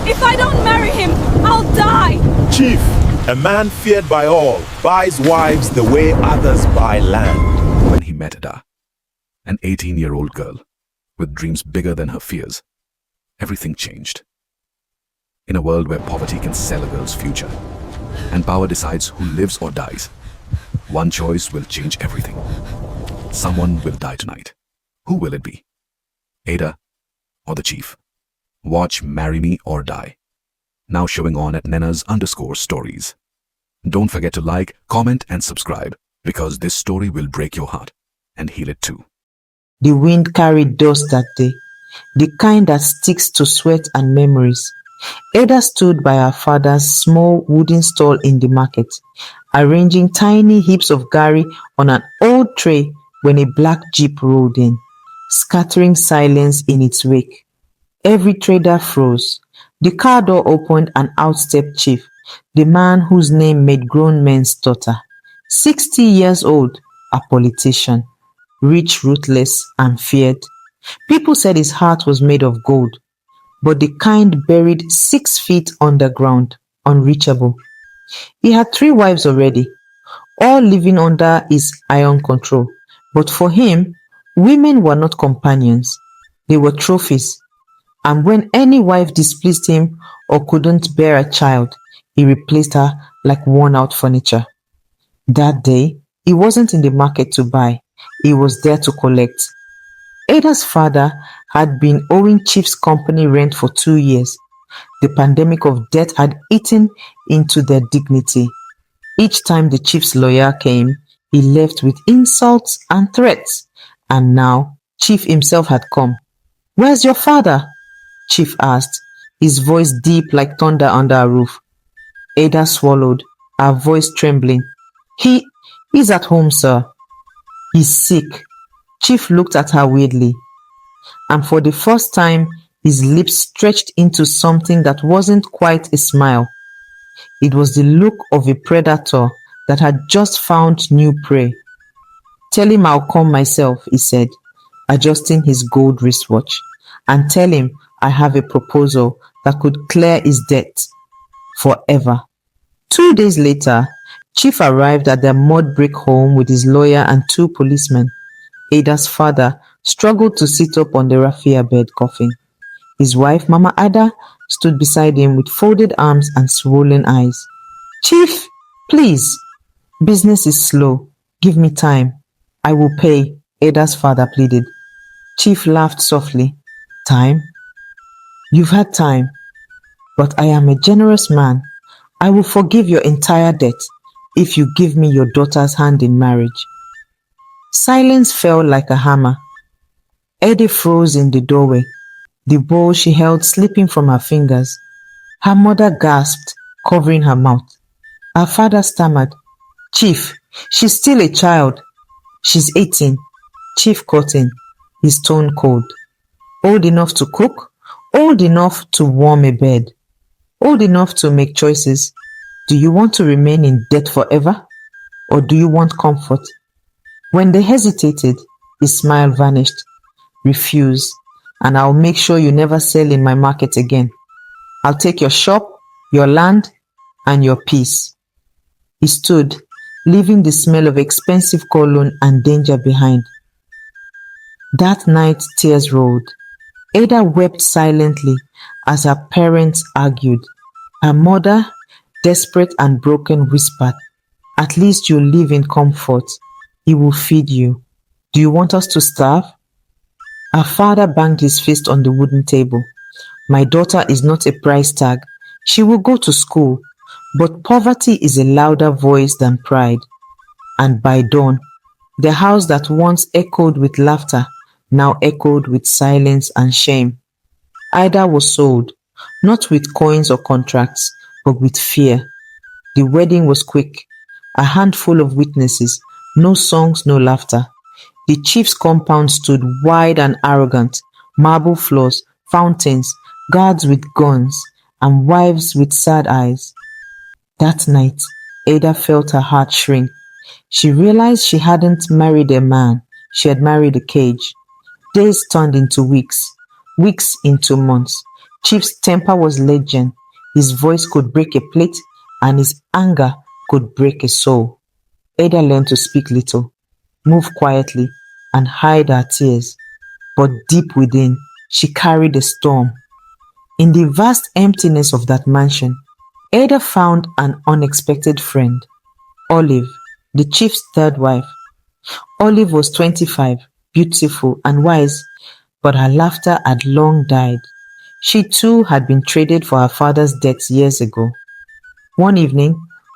If I don't marry him, I'll die! Chief, a man feared by all buys wives the way others buy land. When he met Ada, an 18-year-old girl with dreams bigger than her fears, everything changed. In a world where poverty can sell a girl's future and power decides who lives or dies, one choice will change everything. Someone will die tonight. Who will it be? Ada or the Chief? Watch Marry Me or Die, now showing on at Nenas_stories. Don't forget to like, comment and subscribe, because this story will break your heart and heal it too. The wind carried dust that day, the kind that sticks to sweat and memories. Ada stood by her father's small wooden stall in the market, arranging tiny heaps of gari on an old tray when a black jeep rolled in, scattering silence in its wake. Every trader froze. The car door opened and out stepped Chief, the man whose name made grown men stutter. 60 years old, a politician, rich, ruthless, and feared. People said his heart was made of gold, but the kind buried 6 feet underground, unreachable. He had 3 wives already, all living under his iron control. But for him, women were not companions. They were trophies. And when any wife displeased him or couldn't bear a child, he replaced her like worn-out furniture. That day, he wasn't in the market to buy. He was there to collect. Ada's father had been owing Chief's company rent for 2 years. The pandemic of debt had eaten into their dignity. Each time the Chief's lawyer came, he left with insults and threats. And now, Chief himself had come. "Where's your father?" Chief asked, his voice deep like thunder under a roof. Ada swallowed, her voice trembling. He's at home, sir." "He's sick." Chief looked at her weirdly, and for the first time, his lips stretched into something that wasn't quite a smile. It was the look of a predator that had just found new prey. "Tell him I'll come myself," he said, adjusting his gold wristwatch. "And tell him I have a proposal that could clear his debt forever." 2 days later, Chief arrived at their mud brick home with his lawyer and 2 policemen. Ada's father struggled to sit up on the raffia bed, coughing. His wife, Mama Ada, stood beside him with folded arms and swollen eyes. "Chief, please. Business is slow. Give me time. I will pay," Ada's father pleaded. Chief laughed softly. "Time? You've had time, but I am a generous man. I will forgive your entire debt if you give me your daughter's hand in marriage." Silence fell like a hammer. Eddie froze in the doorway, the bowl she held slipping from her fingers. Her mother gasped, covering her mouth. Her father stammered, "Chief, she's still a child." "She's 18. Chief cut in, his tone cold. "Old enough to cook, old enough to warm a bed, old enough to make choices. Do you want to remain in debt forever, or do you want comfort?" When they hesitated, his smile vanished. "Refuse, and I'll make sure you never sell in my market again. I'll take your shop, your land, and your peace." He stood, leaving the smell of expensive cologne and danger behind. That night, tears rolled. Ada wept silently as her parents argued. Her mother, desperate and broken, whispered, "At least you live in comfort. He will feed you. Do you want us to starve?" Her father banged his fist on the wooden table. "My daughter is not a price tag. She will go to school, but poverty is a louder voice than pride." And by dawn, the house that once echoed with laughter now echoed with silence and shame. Ida was sold, not with coins or contracts, but with fear. The wedding was quick, a handful of witnesses, no songs, no laughter. The chief's compound stood wide and arrogant, marble floors, fountains, guards with guns, and wives with sad eyes. That night, Ada felt her heart shrink. She realized she hadn't married a man, she had married a cage. Days turned into weeks, weeks into months. Chief's temper was legend. His voice could break a plate, and his anger could break a soul. Ada learned to speak little, move quietly, and hide her tears. But deep within, she carried a storm. In the vast emptiness of that mansion, Ada found an unexpected friend, Olive, the chief's third wife. Olive was 25, beautiful and wise, but her laughter had long died. She too had been traded for her father's death years ago. One evening,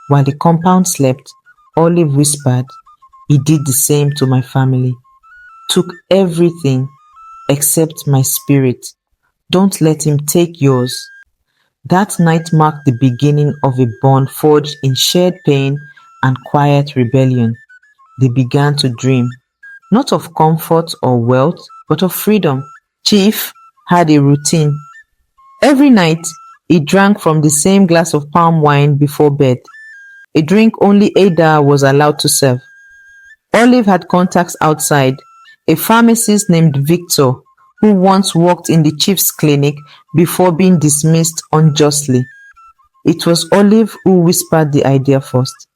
while the compound slept, Olive whispered, "He did the same to my family. Took everything except my spirit. Don't let him take yours." That night marked the beginning of a bond forged in shared pain and quiet rebellion. They began to dream, not of comfort or wealth, but of freedom. Chief had a routine. Every night, he drank from the same glass of palm wine before bed, a drink only Ada was allowed to serve. Olive had contacts outside, a pharmacist named Victor, who once worked in the chief's clinic before being dismissed unjustly. It was Olive who whispered the idea first.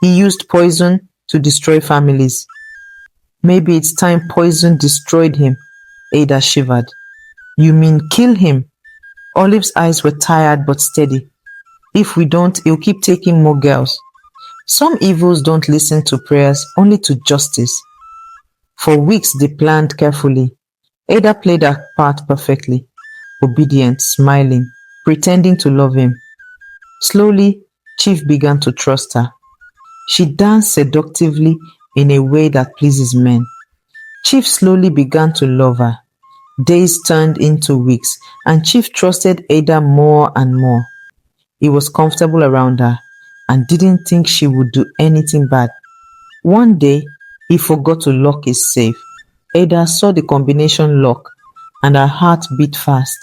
He used poison to destroy families. "Maybe it's time poison destroyed him," Ada shivered. "You mean kill him?" Olive's eyes were tired but steady. "If we don't, he'll keep taking more girls. Some evils don't listen to prayers, only to justice." For weeks they planned carefully. Ada played her part perfectly, obedient, smiling, pretending to love him. Slowly, Chief began to trust her. She danced seductively in a way that pleases men. Chief slowly began to love her. Days turned into weeks, and Chief trusted Ada more and more. He was comfortable around her and didn't think she would do anything bad. One day, he forgot to lock his safe. Ada saw the combination lock, and her heart beat fast.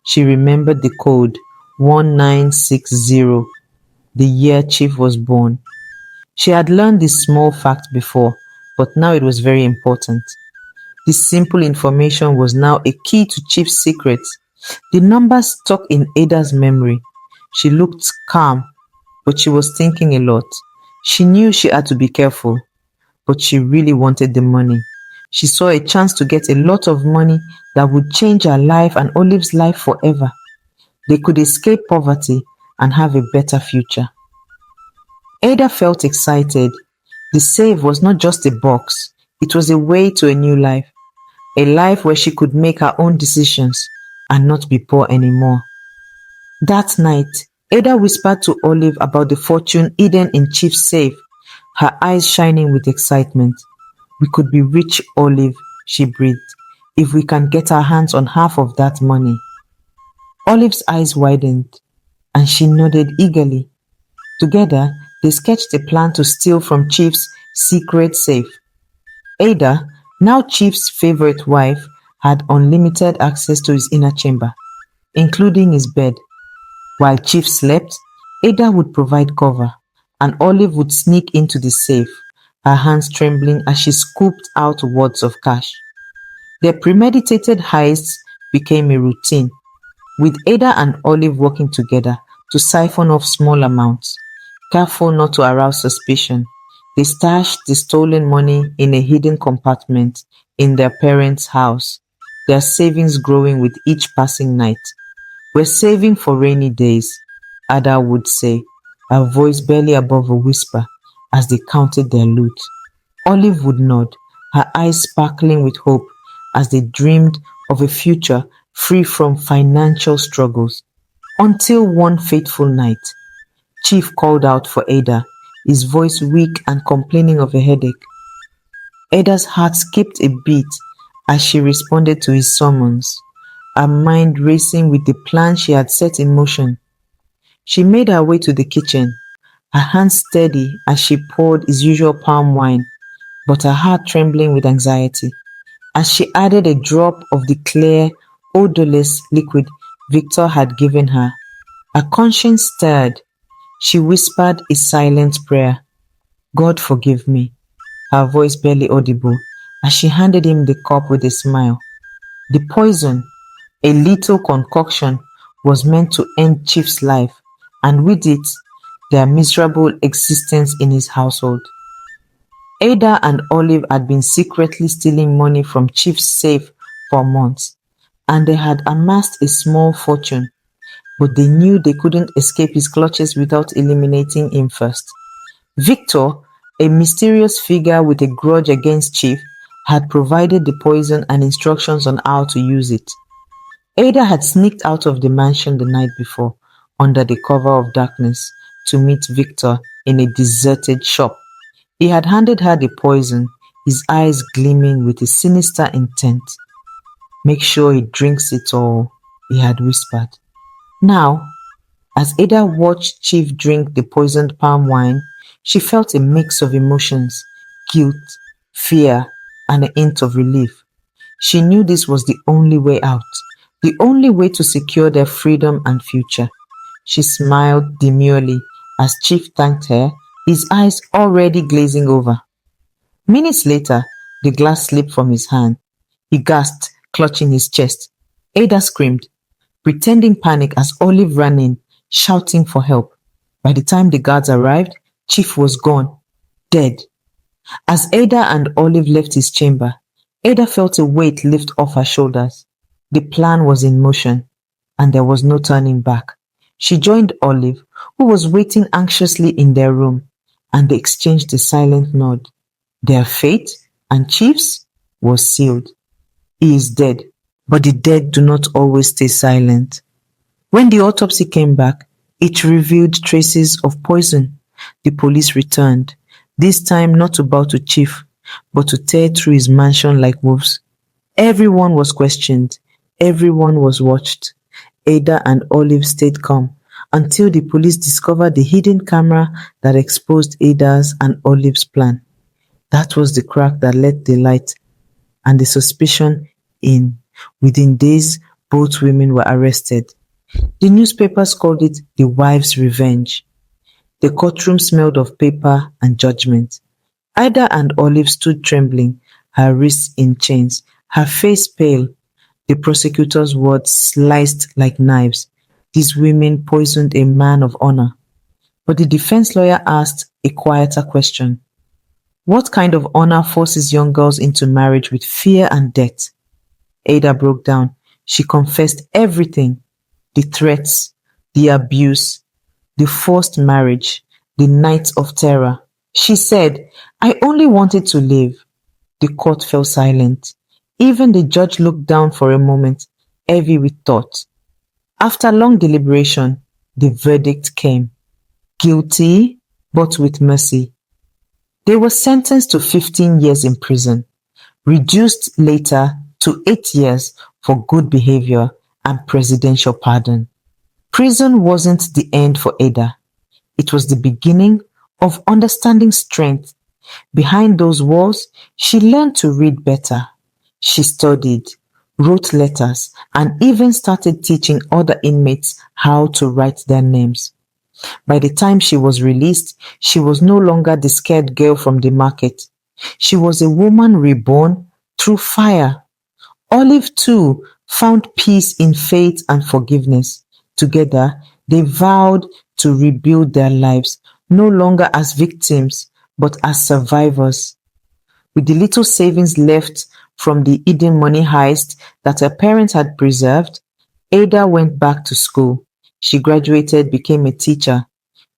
She remembered the code 1960, the year Chief was born. She had learned this small fact before, but now it was very important. This simple information was now a key to Chief's secrets. The number stuck in Ada's memory. She looked calm, but she was thinking a lot. She knew she had to be careful, but she really wanted the money. She saw a chance to get a lot of money that would change her life and Olive's life forever. They could escape poverty and have a better future. Ada felt excited. The save was not just a box, it was a way to a new life. A life where she could make her own decisions and not be poor anymore. That night, Ada whispered to Olive about the fortune hidden in Chief's safe, her eyes shining with excitement. "We could be rich, Olive," she breathed, "if we can get our hands on half of that money." Olive's eyes widened, and she nodded eagerly. Together, they sketched a plan to steal from Chief's secret safe. Ada, now Chief's favorite wife, had unlimited access to his inner chamber, including his bed. While Chief slept, Ada would provide cover, and Olive would sneak into the safe, her hands trembling as she scooped out wads of cash. Their premeditated heists became a routine, with Ada and Olive working together to siphon off small amounts. Careful not to arouse suspicion, they stashed the stolen money in a hidden compartment in their parents' house, their savings growing with each passing night. "We're saving for rainy days," Ada would say, her voice barely above a whisper as they counted their loot. Olive would nod, her eyes sparkling with hope as they dreamed of a future free from financial struggles. Until one fateful night, Chief called out for Ada, his voice weak and complaining of a headache. Ada's heart skipped a beat as she responded to his summons, her mind racing with the plan she had set in motion. She made her way to the kitchen, her hands steady as she poured his usual palm wine, but her heart trembling with anxiety. As she added a drop of the clear, odorless liquid Victor had given her, her conscience stirred. She whispered a silent prayer. "God forgive me," her voice barely audible, as she handed him the cup with a smile. The poison, a little concoction, was meant to end Chief's life, and with it, their miserable existence in his household. Ada and Olive had been secretly stealing money from Chief's safe for months, and they had amassed a small fortune, but they knew they couldn't escape his clutches without eliminating him first. Victor, a mysterious figure with a grudge against Chief, had provided the poison and instructions on how to use it. Ada had sneaked out of the mansion the night before, under the cover of darkness, to meet Victor in a deserted shop. He had handed her the poison, his eyes gleaming with a sinister intent. "Make sure he drinks it all," he had whispered. Now, as Ada watched Chief drink the poisoned palm wine, she felt a mix of emotions: guilt, fear, and a hint of relief. She knew this was the only way out, the only way to secure their freedom and future. She smiled demurely as Chief thanked her, his eyes already glazing over. Minutes later, the glass slipped from his hand. He gasped, clutching his chest. Ada screamed, pretending panic as Olive ran in, shouting for help. By the time the guards arrived, Chief was gone, dead. As Ada and Olive left his chamber, Ada felt a weight lift off her shoulders. The plan was in motion, and there was no turning back. She joined Olive, who was waiting anxiously in their room, and they exchanged a silent nod. Their fate, and Chief's, was sealed. He is dead, but the dead do not always stay silent. When the autopsy came back, it revealed traces of poison. The police returned, this time not to bow to Chief, but to tear through his mansion like wolves. Everyone was questioned. Everyone was watched. Ada and Olive stayed calm until the police discovered the hidden camera that exposed Ada's and Olive's plan. That was the crack that let the light and the suspicion in. Within days, both women were arrested. The newspapers called it the wife's revenge. The courtroom smelled of paper and judgment. Ada and Olive stood trembling, her wrists in chains, her face pale. The prosecutor's words sliced like knives. These women poisoned a man of honor. But the defense lawyer asked a quieter question. What kind of honor forces young girls into marriage with fear and death? Ada broke down. She confessed everything. The threats, the abuse, the forced marriage, the nights of terror. She said, "I only wanted to live." The court fell silent. Even the judge looked down for a moment, heavy with thought. After long deliberation, the verdict came. Guilty, but with mercy. They were sentenced to 15 years in prison, reduced later to 8 years for good behavior and presidential pardon. Prison wasn't the end for Ada. It was the beginning of understanding strength. Behind those walls, she learned to read better. She studied, wrote letters, and even started teaching other inmates how to write their names. By the time she was released, she was no longer the scared girl from the market. She was a woman reborn through fire. Olive, too, found peace in faith and forgiveness. Together, they vowed to rebuild their lives, no longer as victims, but as survivors. With the little savings left from the hidden money heist that her parents had preserved, Ada went back to school. She graduated, became a teacher,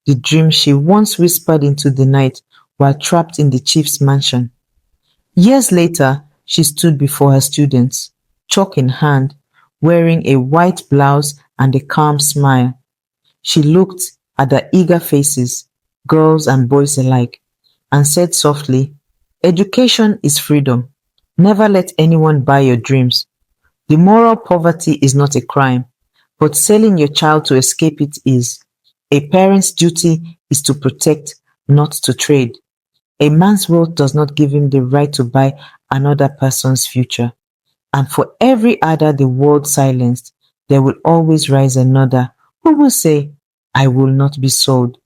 the dream she once whispered into the night while trapped in the chief's mansion. Years later, she stood before her students, chalk in hand, wearing a white blouse and a calm smile. She looked at their eager faces, girls and boys alike, and said softly, "Education is freedom. Never let anyone buy your dreams. The moral poverty is not a crime, but selling your child to escape it is. A parent's duty is to protect, not to trade. A man's wealth does not give him the right to buy another person's future. And for every other the world silenced, there will always rise another who will say, I will not be sold."